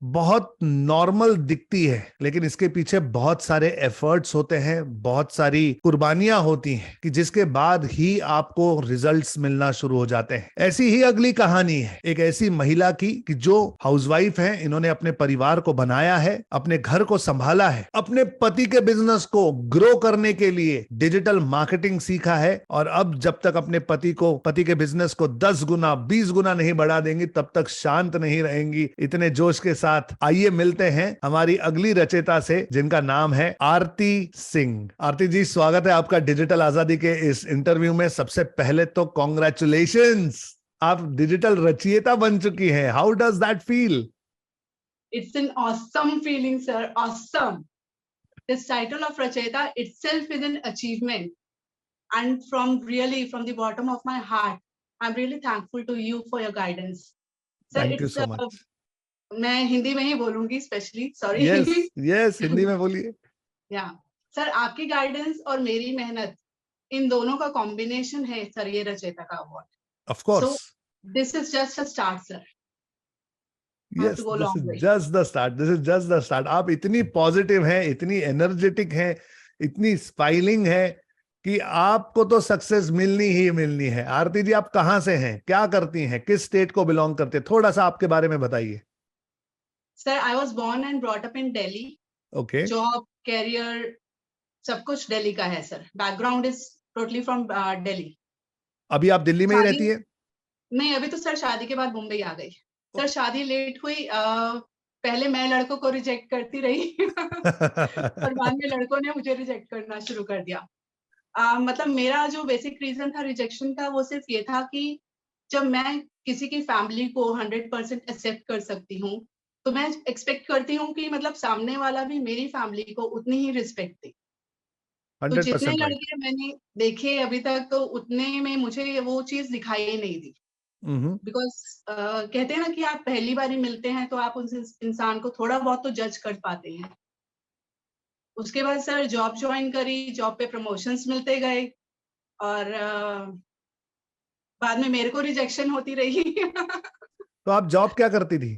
बहुत नॉर्मल दिखती है, लेकिन इसके पीछे बहुत सारे एफर्ट्स होते हैं, बहुत सारी कुर्बानियां होती हैं कि जिसके बाद ही आपको रिजल्ट्स मिलना शुरू हो जाते हैं। ऐसी ही अगली कहानी है एक ऐसी महिला की कि जो हाउसवाइफ है, इन्होंने अपने परिवार को बनाया है, अपने घर को संभाला है, अपने पति के बिजनेस को ग्रो करने के लिए डिजिटल मार्केटिंग सीखा है, और अब जब तक अपने पति के बिजनेस को 10 गुना 20 गुना नहीं बढ़ा देंगी तब तक शांत नहीं रहेंगी। इतने जोश के साथ आइए मिलते हैं हमारी अगली रचयिता से, जिनका नाम है आरती सिंह। आरती जी, स्वागत है आपका डिजिटल आजादी के इस इंटरव्यू में। सबसे पहले तो कॉन्ग्रेचुलेशंस, आप डिजिटल रचयिता बन चुकी हैं। How does that feel? It's an awesome feeling, sir. Awesome. This title of Rachayita itself is an achievement. And from the bottom of my heart, I'm really thankful to you for your guidance. Sir, Thank you so much. मैं हिंदी में ही बोलूंगी specially, sorry. Yes, Hindi में बोलिए। या sir, आपकी guidance और मेरी मेहनत, इन दोनों का कॉम्बिनेशन है सर ये रचयिता का award. Of course. So this is just a start sir. Yes, this is just the start. This is just the start. आप इतनी पॉजिटिव हैं, इतनी एनर्जेटिक हैं, इतनी स्माइलिंग है कि आपको तो सक्सेस मिलनी ही मिलनी है। आरती जी, आप कहाँ से हैं, क्या करती हैं, किस स्टेट को बिलोंग करते हैं? थोड़ा सा आपके बारे में बताइए। Sir, I was born and brought up in Delhi. Okay. Job, career, सब कुछ दिल्ली का है sir. Background is totally from Delhi. अभी आप दिल्ली में ही रहती है? नहीं, अभी तो सर शादी के बाद मुंबई आ गई। सर शादी लेट हुई। पहले मैं लड़कों को रिजेक्ट करती रही और बाद में लड़कों ने मुझे रिजेक्ट करना शुरू कर दिया। मतलब मेरा जो बेसिक रीजन था रिजेक्शन का, वो सिर्फ ये था कि जब मैं किसी की फैमिली को 100% एक्सेप्ट कर सकती हूँ, तो मैं एक्सपेक्ट करती हूँ कि मतलब सामने वाला भी मेरी फैमिली को उतनी ही रिस्पेक्ट दे। तो जितने लड़के मैंने देखे अभी तक, तो उतने में मुझे वो चीज दिखाई ही नहीं दी। बिकॉज कहते हैं ना कि आप पहली बार ही मिलते हैं तो आप उस इंसान को थोड़ा बहुत तो जज कर पाते हैं। उसके बाद सर जॉब ज्वाइन करी, जॉब पे प्रमोशंस मिलते गए, और बाद में मेरे को रिजेक्शन होती रही। तो आप जॉब क्या करती थी?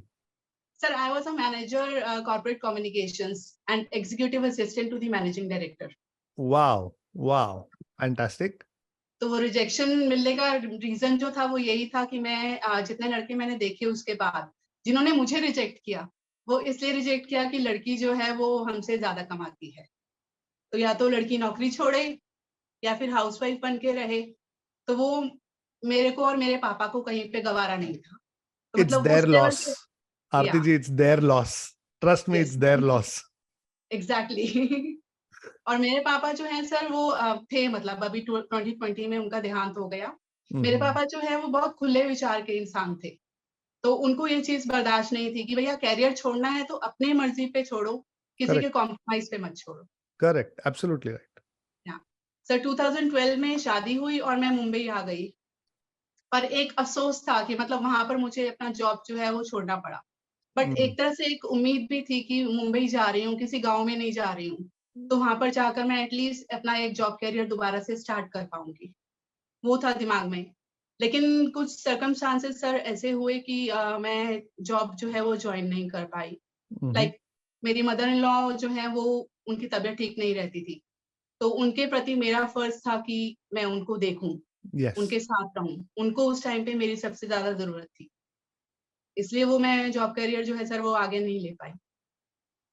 Sir, I was a manager corporate communications and executive assistant to the managing director. Wow wow, fantastic. तो वो रिजेक्शन मिलने का रीजन जो था वो यही था कि मैं जितने लड़के मैंने देखे उसके बाद जिन्होंने मुझे रिजेक्ट किया, वो इसलिए रिजेक्ट किया कि लड़की जो है वो हमसे ज्यादा कमाती है। तो या तो लड़की नौकरी छोड़े या फिर हाउसवाइफ बन के रहे। तो वो मेरे को और मेरे पापा को कहीं पे गवारा नहीं था। तो it's their loss Aarti ji, it's their loss, trust me, it's their loss. Exactly. और मेरे पापा जो हैं सर वो थे, मतलब अभी 2020 में उनका देहांत हो गया। मेरे पापा जो है वो बहुत खुले विचार के इंसान थे। तो उनको ये चीज बर्दाश्त नहीं थी कि भैया कैरियर छोड़ना है तो अपनी मर्जी पे छोड़ो, किसी के कॉम्प्रोमाइज पे मत छोड़ो। Correct, absolutely right. सर 2012 में शादी हुई और मैं मुंबई आ गई। पर एक अफसोस था कि मतलब वहां पर मुझे अपना जॉब जो है वो छोड़ना पड़ा। बट एक तरह से एक उम्मीद भी थी कि मुंबई जा रही हूँ, किसी गांव में नहीं जा रही हूँ, तो वहां पर जाकर मैं एटलीस्ट अपना एक जॉब कैरियर दोबारा से स्टार्ट कर पाऊंगी, वो था दिमाग में। लेकिन कुछ सर्कमस्टांसेस सर ऐसे हुए कि मैं जॉब जो है वो ज्वाइन नहीं कर पाई। लाइक मेरी मदर इन लॉ जो है वो, उनकी तबीयत ठीक नहीं रहती थी, तो उनके प्रति मेरा फर्ज था कि मैं उनको देखूं, उनके साथ रहूं। उनको उस टाइम पे मेरी सबसे ज्यादा जरूरत थी, इसलिए वो मैं जॉब करियर जो है सर वो आगे नहीं ले पाई।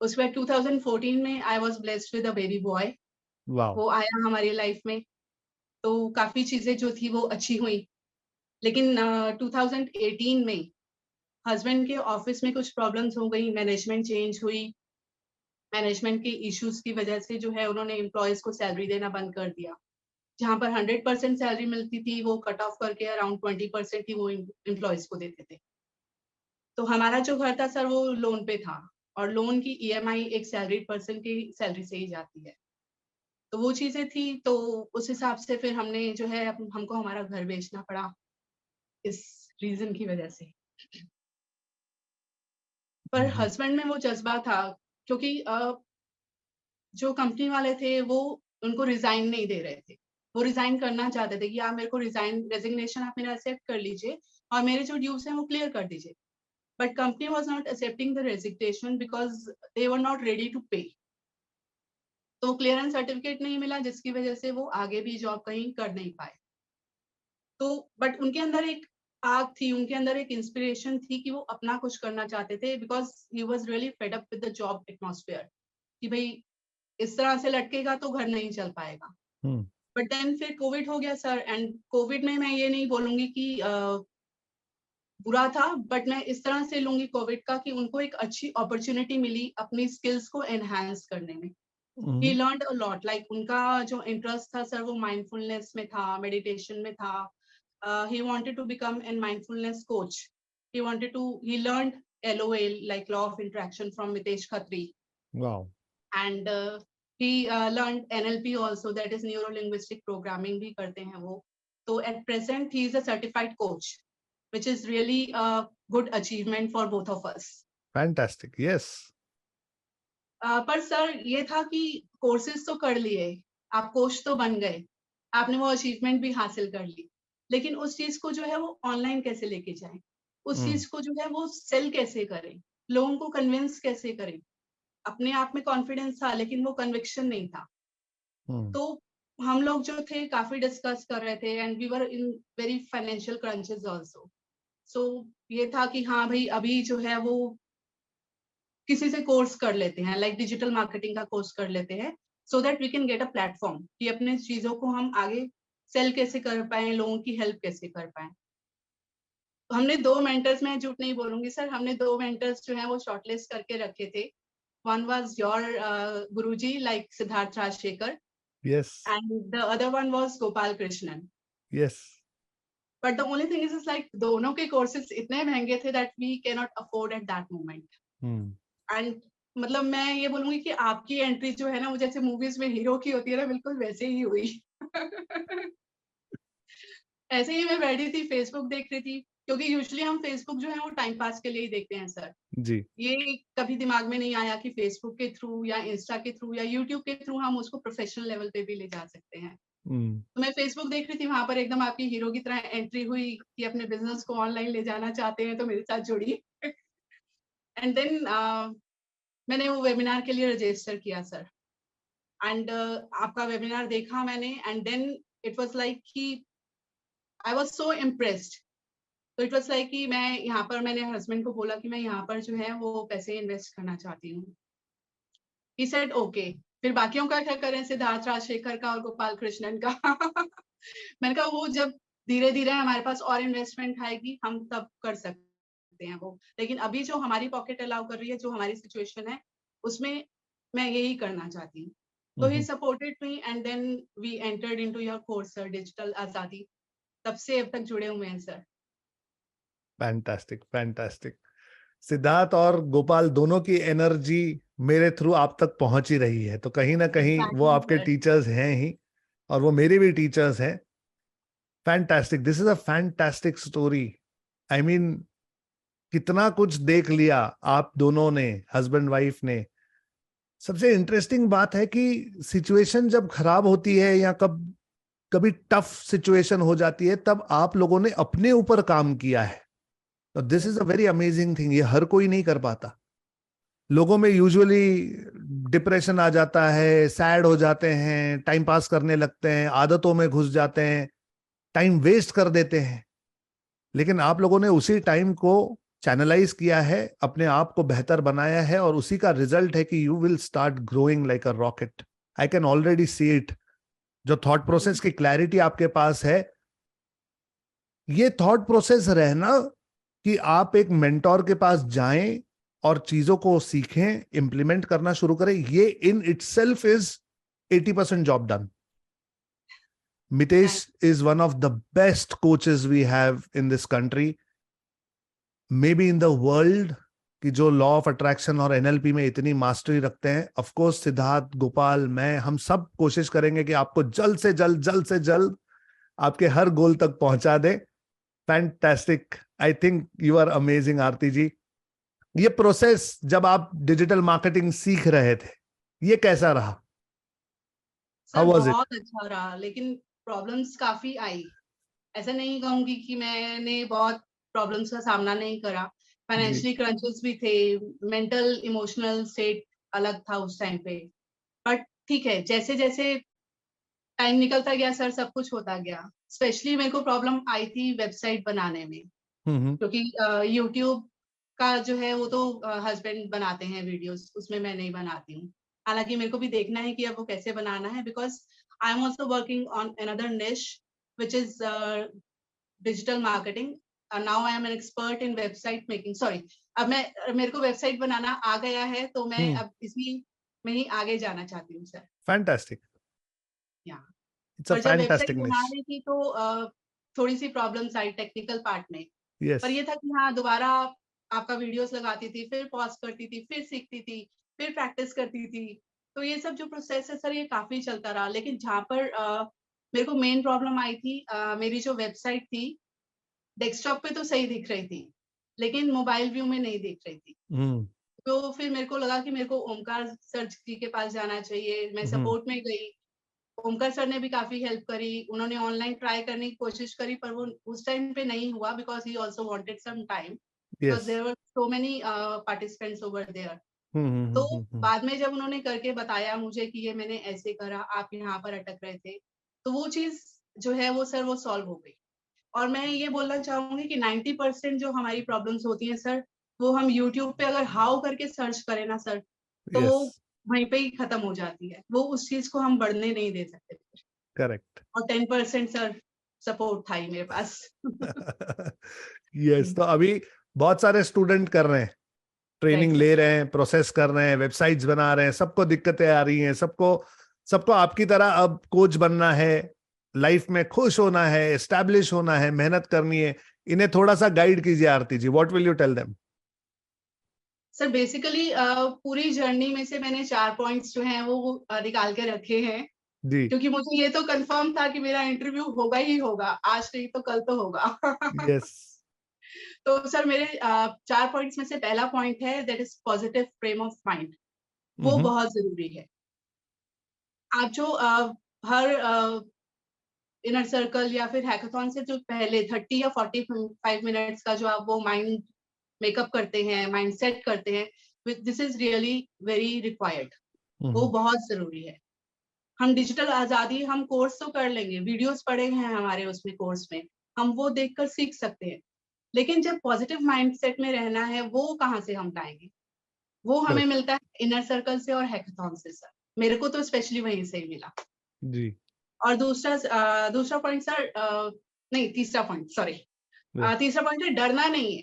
उसके बाद 2014 में I was blessed with a baby boy. वो आया हमारी लाइफ में, तो काफी चीजें जो थी वो अच्छी हुई। लेकिन 2018 में हस्बैंड के ऑफिस में कुछ प्रॉब्लम्स हो गई, मैनेजमेंट चेंज हुई। मैनेजमेंट के इश्यूज की वजह से जो है उन्होंने एम्प्लॉयज को सैलरी देना बंद कर दिया। जहां पर 100% सैलरी मिलती थी वो कट ऑफ करके अराउंड 20% ही वो एम्प्लॉयज को देते थे। तो हमारा जो घर था सर वो लोन पे था, और लोन की ईएमआई एक सैलरीड पर्सन की सैलरी से ही जाती है। तो वो चीजें थी, तो उस हिसाब से फिर हमने जो है हमको हमारा घर बेचना पड़ा इस रीजन की वजह से। पर हस्बैंड में वो जज्बा था, क्योंकि जो कंपनी वाले थे वो उनको रिजाइन नहीं दे रहे थे। वो रिजाइन करना चाहते थे कि आप मेरे को रेजिग्नेशन आप मेरा एक्सेप्ट कर लीजिए और मेरे जो ड्यूज हैं वो क्लियर कर दीजिए। but company was not accepting the resignation because they were not ready to pay. तो क्लियरेंस सर्टिफिकेट नहीं मिला, जिसकी वजह से वो आगे भी जॉब कहीं कर नहीं पाए। तो बट उनके अंदर एक आग थी, उनके अंदर एक इंस्पिरेशन थी कि वो अपना कुछ करना चाहते थे, because he was really fed up with the job atmosphere कि भाई इस तरह से लटकेगा तो घर नहीं चल पाएगा। बट देन फिर कोविड हो गया सर, एंड कोविड में मैं ये नहीं बोलूंगी कि बुरा था, बट मैं इस तरह से लूंगी कोविड का कि उनको एक अच्छी अपॉर्चुनिटी मिली अपनी स्किल्स को एनहांस करने में। ही लर्नड अ लॉट, लाइक उनका जो इंटरेस्ट था सर वो माइंडफुलनेस में था, मेडिटेशन में था। he wanted to become a mindfulness coach. He learned LOL, like law of interaction, from Mitesh Khatri. Wow. And he learned NLP also, that is neuro linguistic programming bhi karte hain wo. So at present he is a certified coach, which is really a good achievement for both of us. Fantastic. Yes. पर sir ये था कि courses तो कर लिए, आप coach तो बन गए, आपने वो अचीवमेंट भी हासिल कर ली, लेकिन उस चीज को जो है वो ऑनलाइन कैसे लेके जाएं, उस चीज को जो है वो सेल कैसे करें, लोगों को कन्विंस कैसे करें। अपने आप में कॉन्फिडेंस था लेकिन वो कन्विक्शन नहीं था। तो हम लोग जो थे काफी डिस्कस कर रहे थे, and we were in very financial crunches also. So ये था कि हाँ भाई अभी जो है वो किसी से कोर्स कर लेते हैं, लाइक डिजिटल मार्केटिंग का कोर्स कर लेते हैं, so that we can get a platform कि अपने चीजों को हम आगे सेल कैसे कर पाए, लोगों की हेल्प कैसे कर पाए। तो हमने 2 मेंटर्स, मैं झूठ नहीं बोलूंगी सर, हमने 2 मेंटर्स जो है वो शॉर्टलिस्ट करके रखे थे। One was your guruji, like Siddharth Rajshekhar, yes, and the other one was Gopal Krishnan. yes. But the only thing is like दोनों के कोर्सेज इतने महंगे थे that we can not afford at that moment. And मतलब मैं ये बोलूंगी कि आपकी एंट्री जो है ना, वो जैसे मूवीज में हीरो की होती है ना, बिल्कुल वैसे ही हुई। ऐसे ही मैं बैठी थी, फेसबुक देख रही थी, क्योंकि यूजुअली हम फेसबुक जो है वो टाइम पास के लिए ही देखते हैं सर जी। ये कभी दिमाग में नहीं आया कि फेसबुक के थ्रू या इंस्टा के थ्रू या यूट्यूब के थ्रू हम उसको प्रोफेशनल लेवल पे भी ले जा सकते हैं। तो मैं फेसबुक देख रही थी, वहां पर एकदम आपकी हीरो की तरह एंट्री हुई कि अपने बिजनेस को ऑनलाइन ले जाना चाहते हैं तो मेरे साथ जुड़ी। एंड देन मैंने वो वेबिनार के लिए रजिस्टर किया सर, एंड आपका वेबिनार देखा मैंने, and then it was like कि आई वाज सो इम्प्रेस्ड। तो इट वाज लाइक कि मैं यहाँ पर, मैंने हस्बैंड को बोला कि मैं यहाँ पर जो है वो पैसे इन्वेस्ट करना चाहती हूँ। ही सेड ओके, फिर बाकियों का क्या करें, सिद्धार्थ राजशेखर का और गोपाल कृष्णन का। मैंने कहा वो जब धीरे धीरे हमारे पास और इन्वेस्टमेंट आएगी हम तब कर सकते हैं वो, लेकिन अभी जो हमारी पॉकेट अलाउ कर रही है, जो हमारी सिचुएशन है, उसमें मैं यही करना चाहती हूँ। तो he supported me, and then we entered into your course sir, digital Azadi. तब से अब तक जुड़े हुए हैं सर। Fantastic, fantastic. सिद्धार्थ और गोपाल दोनों की एनर्जी मेरे थ्रू आप तक पहुंच ही रही है, तो कहीं ना कहीं वो आपके टीचर्स हैं ही, और वो मेरे भी टीचर्स हैं। Fantastic, this is a fantastic story. I mean कितना कुछ देख लिया आप दोनों ने, हस्बैंड वाइफ ने। सबसे इंटरेस्टिंग बात है कि सिचुएशन जब खराब होती है या कभी टफ सिचुएशन हो जाती है, तब आप लोगों ने अपने ऊपर काम किया है। तो this is a very amazing thing, ये हर कोई नहीं कर पाता। लोगों में यूजुअली डिप्रेशन आ जाता है, सैड हो जाते हैं, टाइम पास करने लगते हैं, आदतों में घुस जाते हैं, टाइम वेस्ट कर देते हैं। लेकिन आप लोगों ने उसी टाइम को चैनलाइज किया है, अपने आप को बेहतर बनाया है, और उसी का रिजल्ट है कि you will start growing like a rocket. I can already see it. जो थॉट प्रोसेस की क्लैरिटी आपके पास है, ये थॉट प्रोसेस रहना कि आप एक मेंटोर के पास जाएं और चीजों को सीखें, इंप्लीमेंट करना शुरू करें, ये in itself is 80% job done. Mitesh is one of the best coaches we have in this country, maybe in the world, कि जो लॉ ऑफ अट्रैक्शन और एनएलपी में इतनी मास्टरी रखते हैं। ऑफ कोर्स सिद्धार्थ, गोपाल, मैं, हम सब कोशिश करेंगे कि आपको जल्द से जल्द आपके हर गोल तक पहुंचा दे। Fantastic, I think you are amazing Aarti ji. ये प्रोसेस जब आप डिजिटल मार्केटिंग सीख रहे थे, ये कैसा रहा? सर बहुत अच्छा रहा, लेकिन प्रॉब्लम्स काफी आई। ऐसा नहीं कहूंगी कि मैंने बहुत प्रॉब्लम्स का सामना नहीं करा, जी। फाइनेंशियली क्रंचेस भी थे, मेंटल इमोशनल स्टेट अलग था उस टाइम पे। बट ठीक है, जैसे जैसे टाइम निकलता गया सर, सब कुछ होता गया। स्पेशली मेरे को प्रॉब्लम आई थी वेबसाइट बनाने में, हम्म। क्योंकि यूट्यूब का जो है वो तो हस्बैंड बनाते हैं वीडियोस, उसमें मैं नहीं बनाती हूँ। हालांकि मेरे को भी देखना है कि अब वो कैसे बनाना है, because I am also working on another niche which is digital marketing. Now I am an expert in website making, sorry, अब मेरे को वेबसाइट बनाना आ गया है, तो मैं हम्म। अब इसी में ही आगे जाना चाहती हूँ सर। फैंटास्टिक। या इट्स अ पर जब वेबसाइट फैंटास्टिक बना निश। रही थी तो थोड़ी सी प्रॉब्लम्स आई टेक्निकल पार्ट में। यस। पर ये था कि हाँ, दोबारा आपका वीडियोस लगाती थी, फिर पॉज करती थी, फिर सीखती थी, फिर प्रैक्टिस करती थी। तो ये सब जो प्रोसेस है सर, ये काफी चलता रहा। लेकिन जहाँ पर मेरे को मेन प्रॉब्लम आई थी, मेरी जो वेबसाइट थी डेस्कटॉप पे तो सही दिख रही थी, लेकिन मोबाइल व्यू में नहीं दिख रही थी। हम्म। तो फिर मेरे को लगा कि मेरे को ओमकार सर जी के पास जाना चाहिए। मैं हम्म। सपोर्ट में गई, ओमकार सर ने भी काफी हेल्प करी। उन्होंने ऑनलाइन ट्राई करने की कोशिश करी, पर वो उस टाइम पे नहीं हुआ, because he also wanted some time, because yes. There were so many participants over there. Hmm. तो बाद में जब उन्होंने करके बताया मुझे कि ये मैंने ऐसे करा, आप यहाँ पर अटक रहे थे, तो वो चीज जो है वो सर वो सॉल्व हो गई। और मैं ये बोलना चाहूंगी कि 90% जो हमारी प्रॉब्लम्स होती हैं सर, वो हम यूट्यूब पे अगर हाउ करके सर्च करें ना सर, तो वो यस। वहीं पे ही खत्म हो जाती है। वो उस चीज को हम बढ़ने नहीं दे सकते। करेक्ट। और 10% सर सपोर्ट था ही मेरे पास। यस। तो अभी बहुत सारे स्टूडेंट कर रहे हैं, ट्रेनिंग राइट सर। ले रहे हैं, प्रोसेस कर रहे हैं, वेबसाइट्स बना रहे हैं, सबको दिक्कतें आ रही हैं, सबको सबको आपकी तरह अब कोच बनना है, लाइफ में खुश होना है, एस्टैब्लिश होना है, मेहनत करनी है। इन्हें थोड़ा सा गाइड कीजिए Aarti ji, what will you tell them? Sir basically पूरी जर्नी में से मैंने 4 पॉइंट्स जो हैं वो निकाल के रखे हैं, जी। क्योंकि मुझे ये तो कंफर्म था कि मेरा इंटरव्यू होगा ही होगा, आज नहीं तो कल तो होगा। यस। तो सर मेरे 4 पॉइंट्स में से पहला पॉइंट है, that is positive frame of mind. वो हम्म। बहुत जरूरी है। आप जो हर इनर सर्कल या फिर हैकाथॉन से जो पहले 30 या 45 मिनट्स का जो आप वो माइंड मेकअप करते हैं, माइंड सेट करते हैं, this is really very required. वो हम्म। बहुत जरूरी है। हम डिजिटल आजादी, हम कोर्स तो कर लेंगे, वीडियोस पढ़े हैं हमारे उसमें कोर्स में, हम वो देखकर सीख सकते हैं, लेकिन जब पॉजिटिव माइंडसेट में रहना है, वो कहाँ से हम लाएंगे? वो हमें करेक्ट। मिलता है इनर सर्कल से और हैकाथॉन से सर। मेरे को तो स्पेशली वहीं से ही मिला। जी। और दूसरा पॉइंट सर, नहीं, तीसरा पॉइंट, सॉरी, तीसरा पॉइंट है डरना नहीं है।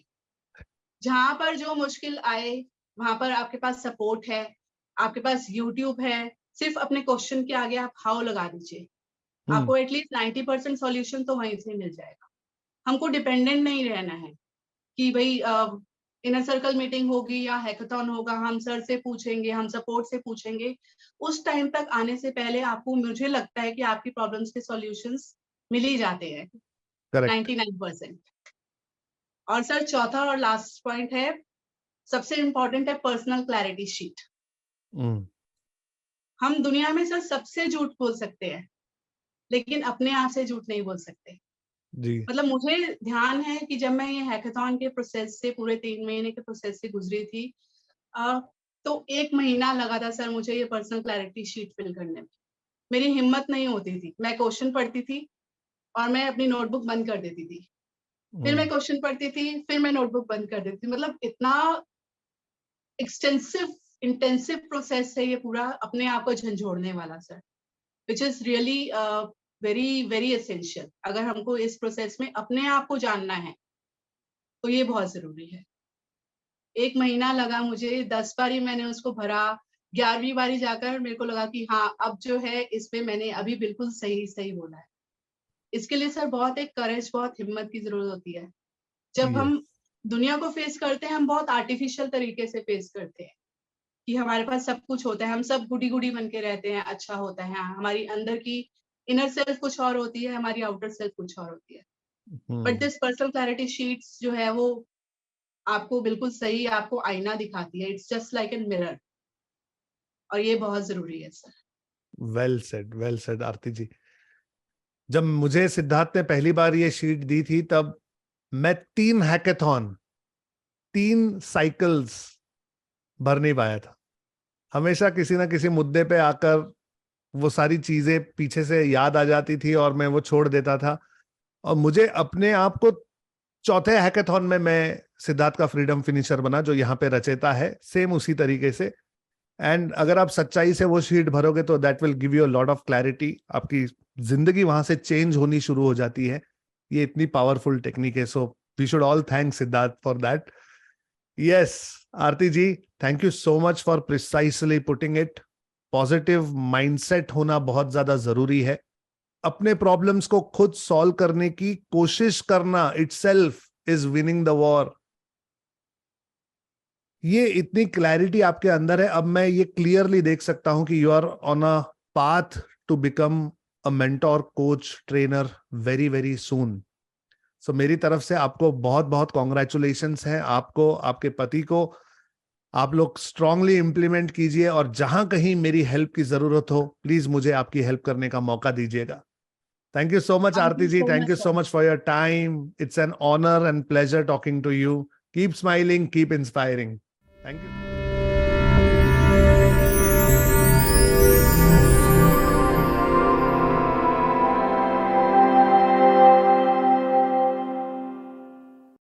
जहां पर जो मुश्किल आए, वहां पर आपके पास सपोर्ट है, आपके पास यूट्यूब है। सिर्फ अपने क्वेश्चन के आगे आप हाउ लगा दीजिए, हम्म। आपको एटलीस्ट 90% सॉल्यूशन तो वहीं से मिल जाएगा। हमको डिपेंडेंट नहीं रहना है कि भाई इनर सर्कल मीटिंग होगी या हैकाथॉन होगा, हम सर से पूछेंगे, हम सपोर्ट से पूछेंगे। उस टाइम तक आने से पहले आपको, मुझे लगता है कि आपकी प्रॉब्लम्स के सॉल्यूशंस मिल ही जाते हैं, करेक्ट। 99%। और सर चौथा और लास्ट पॉइंट है, सबसे इंपॉर्टेंट है पर्सनल क्लैरिटी शीट। हम्म। हम दुनिया में सर सबसे झूठ बोल सकते हैं, लेकिन अपने आप से झूठ नहीं बोल सकते। जी। मतलब मुझे ध्यान है कि जब मैं ये हैकाथॉन के प्रोसेस से, पूरे 3 महीने के प्रोसेस से गुजरी थी, अ, तो 1 महीना लगा था सर मुझे ये पर्सनल क्लैरिटी शीट फिल करने में। मेरी हिम्मत नहीं होती थी, मैं क्वेश्चन पढ़ती थी और मैं अपनी नोटबुक बंद कर देती थी, फिर मैं हम्म। क्वेश्चन पढ़ती थी, फिर मैं नोटबुक बंद कर देती थी। मतलब इतना एक्सटेंसिव, इंटेंसिव प्रोसेस है ये पूरा, अपने आप को झंझोड़ने वाला sir, which is really very very essential. अगर हमको इस प्रोसेस में अपने आप को जानना है, तो ये बहुत जरूरी है। 1 महीना लगा मुझे, 10 बारी मैंने उसको भरा, 11वीं बारी जाकर मेरे को लगा कि हाँ, अब जो है इसमें मैंने अभी बिल्कुल सही सही बोला है। इसके लिए सर बहुत एक करेज, बहुत हिम्मत की जरूरत होती है। जब यस। हम दुनिया को फेस करते हैं, हम बहुत आर्टिफिशियल तरीके से फेस करते हैं कि हमारे पास सब कुछ होता है, हम सब गुडी गुडी बन के रहते हैं, अच्छा होता है। हाँ, हमारी अंदर की इनर सेल्फ कुछ और होती है, हमारी आउटर सेल्फ कुछ और होती है। But hmm. This personal clarity sheets जो है वो आपको बिल्कुल सही, आपको आईना दिखाती है। It's just like an mirror, और ये बहुत जरूरी है सर। वेल सेड आरती जी। जब मुझे सिद्धार्थ ने पहली बार ये शीट दी थी, तब मैं 3 हैकेथॉन 3 साइकिल्स भर नहीं पाया था। हमेशा किसी ना किसी मुद्दे पे आकर वो सारी चीजें पीछे से याद आ जाती थी और मैं वो छोड़ देता था। और मुझे अपने आप को चौथे हैकाथॉन में मैं सिद्धार्थ का फ्रीडम फिनिशर बना, जो यहाँ पे रचेता है, सेम उसी तरीके से। एंड अगर आप सच्चाई से वो शीट भरोगे तो that will give you a lot of clarity. आपकी जिंदगी वहां से चेंज होनी शुरू हो जाती है। ये इतनी पावरफुल टेक्निक है। So we should all thank Siddharth for that. Yes Aarti ji, thank you so much for precisely putting it. Positive mindset होना बहुत ज्यादा जरूरी है। अपने प्रॉब्लम्स को खुद सॉल्व करने की कोशिश करना itself is winning the war. ये इतनी क्लैरिटी आपके अंदर है। अब मैं ये क्लियरली देख सकता हूं कि you are on a path to become a mentor, coach, trainer very very soon. So मेरी तरफ से आपको बहुत बहुत कॉन्ग्रेचुलेशंस हैं। आपको, आपके पति को। आप लोग स्ट्रांगली इंप्लीमेंट कीजिए और जहां कहीं मेरी हेल्प की जरूरत हो प्लीज मुझे आपकी हेल्प करने का मौका दीजिएगा। Thank you so much, Thank Aarti you ji. so Thank much, you sir. so much for your time. It's an honor and pleasure talking to you. Keep smiling, keep inspiring. Thank you.